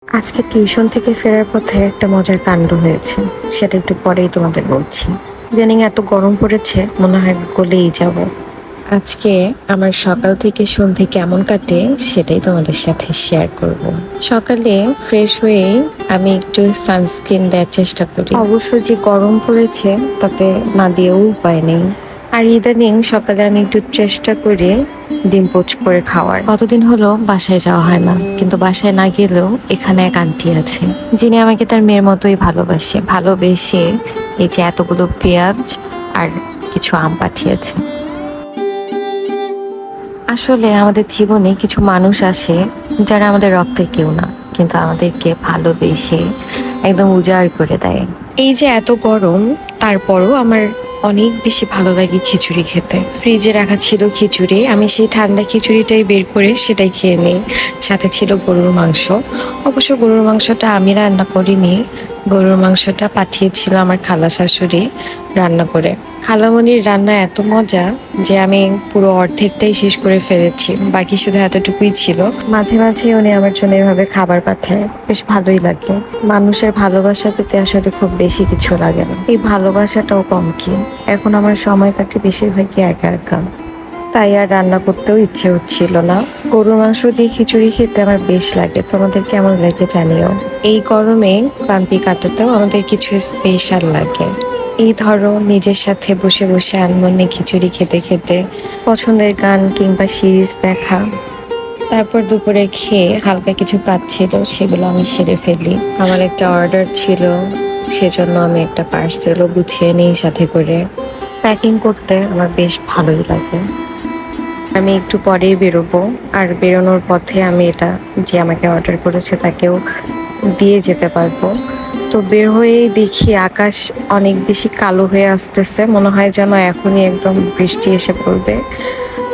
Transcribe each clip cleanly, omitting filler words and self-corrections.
আজকে টিউশন থেকে ফেরার পথে একটা মজার কাণ্ড হয়েছে, সেটা একটু পরেই তোমাদের বলছি। ইদানিং এত গরম পড়েছে, মনে হয় গলেই যাব। আজকে আমার সকাল থেকে সন্ধে কেমন কাটে সেটাই তোমাদের সাথে শেয়ার করব। সকালে ফ্রেশ হয়ে আমি একটু সানস্ক্রিন দেওয়ার চেষ্টা করি, অবশ্য যে গরম পড়েছে তাতে না দিয়েও উপায় নেই। আর ইদানিং সকালে আমি একটু চেষ্টা করি ডিম পোচ করে খাওয়ার। কতদিন হলো বাসায় যাওয়া হয় না, কিন্তু বাসায় না গেলেও এখানে এক আন্টি আছে যিনি আমাকে তার মেয়ের মতোই ভালোবেসে এই যে এতগুলো পেঁয়াজ আর কিছু আম পাঠিয়েছে। আসলে আমাদের জীবনে কিছু মানুষ আসে যারা আমাদের রক্তের কেউ না, কিন্তু আমাদেরকে ভালোবেসে একদম উজাড় করে দেয়। এই যে এত গরম, তারপরও আমার অনেক বেশি ভালো লাগে খিচুড়ি খেতে। ফ্রিজে রাখা ছিল খিচুড়ি, আমি সেই ঠান্ডা খিচুড়িটাই বের করে সেটাই খেয়ে নিই। সাথে ছিল গরুর মাংস। অবশ্য গরুর মাংসটা আমি রান্না করিনি, গরুর মাংসটা পাঠিয়েছিল আমার খালা শাশুড়ি রান্না করে। খালামণির রান্না এত মজা যে আমি পুরো অর্ধেকটাই শেষ করে ফেলেছি, বাকি শুধু এতটুকুই ছিল। মাঝে মাঝে উনি আমার জন্য এভাবে খাবার পাঠায়, বেশ ভালোই লাগে। মানুষের ভালোবাসা পেতে আসলে খুব বেশি কিছু লাগে না, এই ভালোবাসাটাও কম কি। এখন আমার সময় কাটে বেশিরভাগই একা একা, তাই আর রান্না করতেও ইচ্ছে হচ্ছিল না। গরুর মাংস দিয়ে খিচুড়ি খেতে আমার বেশ লাগে, তোমাদের কেমন লাগে জানিও। এই গরমে ক্লান্তি কাটাতেও আমাদের কিছু স্পেশাল লাগে। এই ধরো নিজের সাথে বসে বসে আনমনে খিচুড়ি খেতে খেতে পছন্দের গান কিংবা সিরিজ দেখা। তারপর দুপুরে খেয়ে হালকা কিছু কাজ ছিল, সেগুলো আমি সেরে ফেলি। আমার একটা অর্ডার ছিল, সেজন্য আমি একটা পার্সেলও গুছিয়ে নিই সাথে করে। প্যাকিং করতে আমার বেশ ভালোই লাগে। আমি একটু পরেই বেরোবো, আর বেরোনোর পথে আমি এটা যে আমাকে অর্ডার করেছে তাকেও দিয়ে যেতে পারবো। তো বের হয়েই দেখি আকাশ অনেক বেশি কালো হয়ে আসতেছে, মনে হয় যেন এখনই একদম বৃষ্টি এসে পড়বে।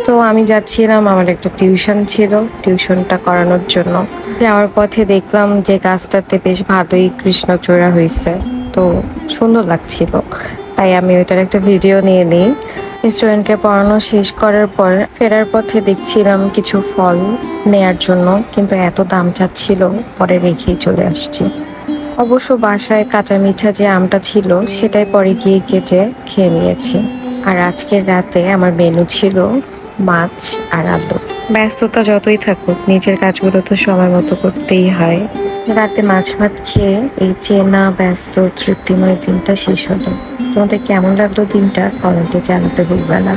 তো আমি যাচ্ছিলাম, আমার একটা টিউশন ছিল, টিউশনটা করানোর জন্য। যাওয়ার পথে দেখলাম যে গাছটাতে বেশ ভালোই কৃষ্ণচূড়া হয়েছে, তো সুন্দর লাগছিল, তাই আমি ওইটার একটা ভিডিও নিয়ে নিই। স্টুডেন্টকে পড়ানো শেষ করার পর ফেরার পথে দেখছিলাম কিছু ফল নেয়ার জন্য, কিন্তু এত দাম চাচ্ছিল, পরে রেখেই চলে আসছি। অবশ্য বাসায় কাঁচা মিঠা যে আমটা ছিল সেটাই পরে গিয়ে কেটে খেয়ে নিয়েছি। আর আজকের রাতে আমার মেনু ছিল মাছ আর আলু। ব্যস্ততা যতই থাকুক, নিজের কাজগুলো তো সময় মতো করতেই হয়। রাতে মাছ ভাত খেয়ে এই চেনা ব্যস্ত তৃপ্তিময় দিনটা শেষ হলো। তোমাদের কেমন লাগলো দিনটা কমেন্টে জানাতে ভুলবে না।